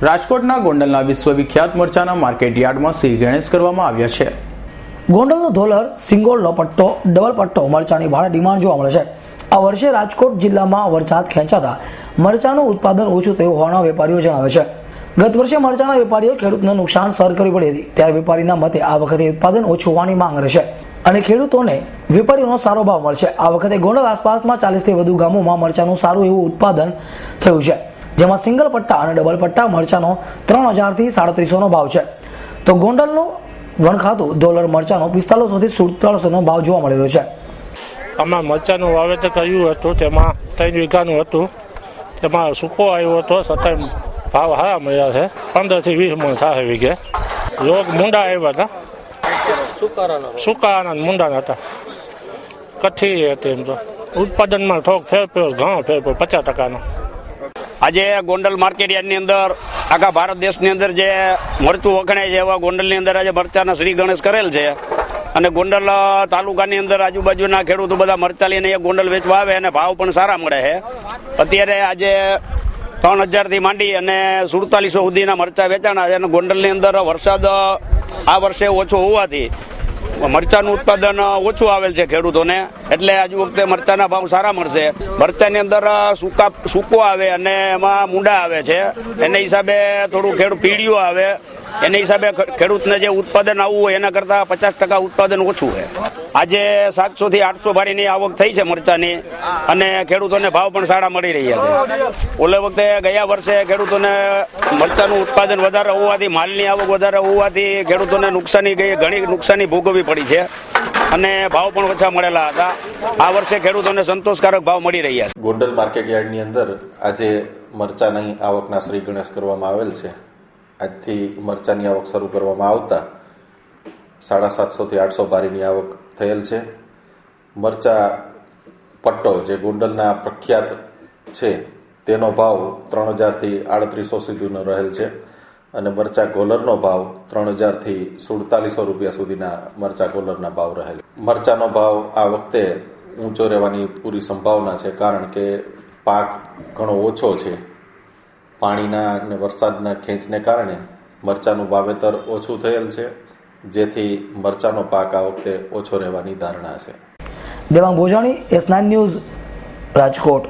રાજકોટના ગોંડલના વિશ્વવિખ્યાત મરચાના માર્કેટ યાર્ડમાં શ્રી ગણેશ કરવામાં આવ્યા છે. ગોંડલનો ધોલર, સિંગોળનો પટ્ટો, ડબલ પટ્ટો મરચાની ભારે ડિમાન્ડ જોવા મળે છે. આ વર્ષે રાજકોટ જિલ્લામાં વરસાદ ખેંચાતા મરચાનું ઉત્પાદન ઓછું થયું હોવાના વેપારીઓ જણાવે છે. ગત વર્ષે મરચાના વેપારીઓ ખેડૂતને નુકસાન સહન કરવી પડી હતી, ત્યારે વેપારીના મતે આ વખતે ઉત્પાદન ઓછું હોવાની માંગ રહેશે અને ખેડૂતોને વેપારીઓનો સારો ભાવ મળશે. આ વખતે ગોંડલ આસપાસમાં 40 થી વધુ ગામોમાં મરચાનું સારું એવું ઉત્પાદન થયું છે, જેમાં સિંગલ પટ્ટા અને ડબલ પટ્ટા મરચાનો 3000 થી 3700 ભાવ છે. તો ગોંડલનું વણખાતું ડોલર મરચાનો 4500 થી 4700 ભાવ જોવા મળી રહ્યો છે. આમાં મરચાનું વાવેતર કર્યું હતું, તેમાં 3 વીઘાનું હતું, તેમાં સૂકો આવ્યો હતો, છતાં ભાવ સારા મળ્યા છે. 15 થી 20 મણ થાય વીઘે. રોગ મૂંડા આવ્યા હતા, સુકાના મૂંડાના હતા, કઠી હતી. એમ તો ઉત્પાદનમાં થોડોક ફેરફાર, ઘણો ફેરફાર, 50%નો. આજે ગોંડલ માર્કેટ યાર્ડની અંદર આખા ભારત દેશની અંદર જે મરચું વખણાય છે એવા ગોંડલની અંદર આજે મરચાના શ્રી ગણેશ કરેલ છે. અને ગોંડલ તાલુકાની અંદર આજુબાજુના ખેડૂતો બધા મરચા લઈને ગોંડલ વેચવા આવે અને ભાવ પણ સારા મળે છે. અત્યારે આજે 3000 થી માંડી અને 4700 સુધીના મરચા વેચાણા છે. અને ગોંડલની અંદર વરસાદ આ વર્ષે ઓછો હોવાથી મરચાનું ઉત્પાદન ઓછું આવેલ છે ખેડૂતોને, એટલે આજુ વખતે મરચાના ભાવ સારા મળશે. મરચાની અંદર સૂકો આવે અને એમાં મૂંડા આવે છે, એને હિસાબે થોડું પીળીઓ આવે, એને હિસાબે ખેડૂતને જે ઉત્પાદન આવવું હોય એના કરતાં 50% ઉત્પાદન ઓછું છે. આજે 700 થી 800 ભારીની આવક થઈ છે મરચાની, અને ખેડૂતોને ભાવ પણ સારા મળી રહ્યા છે. ઓલે વખતે ગયા વર્ષે ખેડૂતોને મરચાનું ઉત્પાદન વધારે હોવાથી, માલની આવક વધારે હોવાથી ખેડૂતોને ઘણી નુકસાની ભોગવવી પડી છે અને ભાવ પણ ઓછા મળેલા હતા. આ વર્ષે ખેડૂતોને સંતોષકારક ભાવ મળી રહ્યા છે. ગોંડલ માર્કેટ યાર્ડની અંદર આજે મરચાની આવકના શ્રી ગણેશ કરવામાં આવેલ છે. આજથી મરચાની આવક શરૂ કરવામાં આવતા 750 થી 800 ભારીની આવક થયેલ છે. મરચા પટ્ટો જે ગોંડલના પ્રખ્યાત છે તેનો ભાવ 3000 થી 3800 સુધીનો રહેલ છે, અને મરચા કોલરનો ભાવ 3000 થી 4700 રૂપિયા સુધીના મરચા કોલરના ભાવ રહેલ. મરચાનો ભાવ આ વખતે ઊંચો રહેવાની પૂરી સંભાવના છે, કારણ કે પાક ઘણો ઓછો છે. પાણીના અને વરસાદના ખેંચને કારણે મરચાનું વાવેતર ઓછું થયેલ છે, જેથી મરચાનો પાક આ વખતે ઓછો રહેવાની ધારણા છે. Devang Bhojani, S9 news, Rajkot.